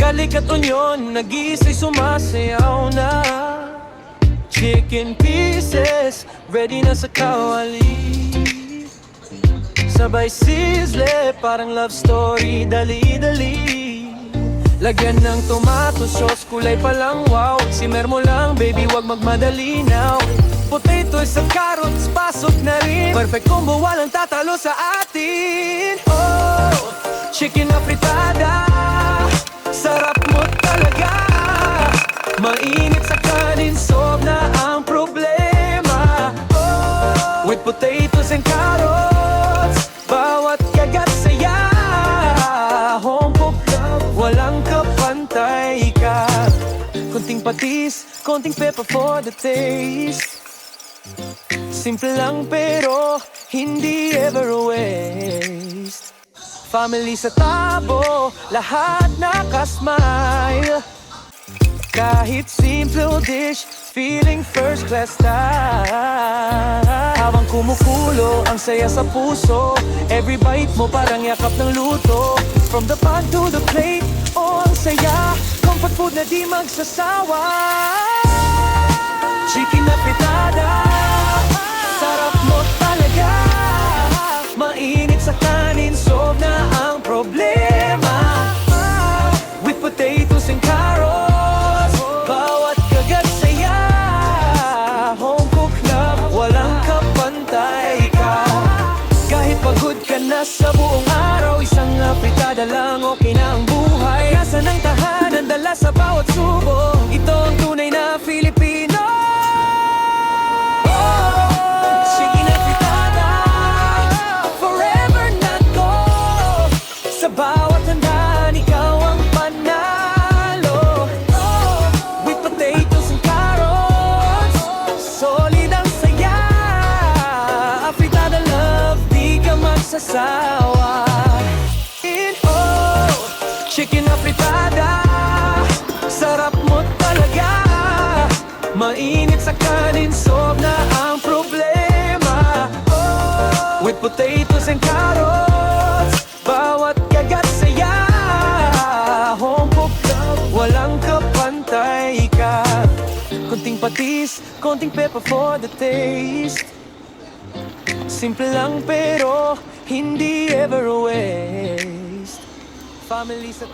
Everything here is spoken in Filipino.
Galik at onyon, nag-iisa'y sumasayaw na. Chicken pieces, ready na sa kawali. Sabay sizzle, parang love story, dali-dali. Lagyan ng tomato sauce, kulay pa lang wow. Simmer mo lang baby, wag magmadali now. Potatoes at carrots, pasok na rin. Perfect combo, walang tatalo sa atin. Oh, chicken na fritada, sarap mo talaga. Mainit sa kanin, sob na ang problema. Oh, with potatoes and carrots, bawat kagat saya. Home cooked love, walang kapantay ka. Konting patis, konting pepper for the taste. Simple lang pero hindi ever a waste. Family sa tabo, lahat nakasmile. Kahit simple dish, feeling first class style. Habang kumukulo, ang saya sa puso. Every bite mo parang yakap ng luto. From the pan to the plate, oh ang saya. Comfort food na di magsasawa. Chicken na fritada, sarap mo talaga. Mainit sa kanin, sob na ang problema. With potatoes and carrots, bawat kagat saya. Home cooked love, walang kapantay ka. Kahit pagod ka na sa buong araw, isang fritada lang okay na ang buhay. Lasa ng tahanan, dala sa bawat subo. Ito ang tunay na Filipino. Chicken na fritada, forever not go. Sa bawat handaan, ikaw ang panalo. With potatoes and carrots, solid ang saya. Fritada love, di ka magsasawa. Chicken na fritada, sarap mo talaga. Mainit sa kanin, sob na ang problema. Oh, with potatoes and carrots, bawat kagat saya. Home cooked love, walang kapantay ka. Konting patis, konting pepper for the taste. Simple lang pero hindi ever a waste. Family sa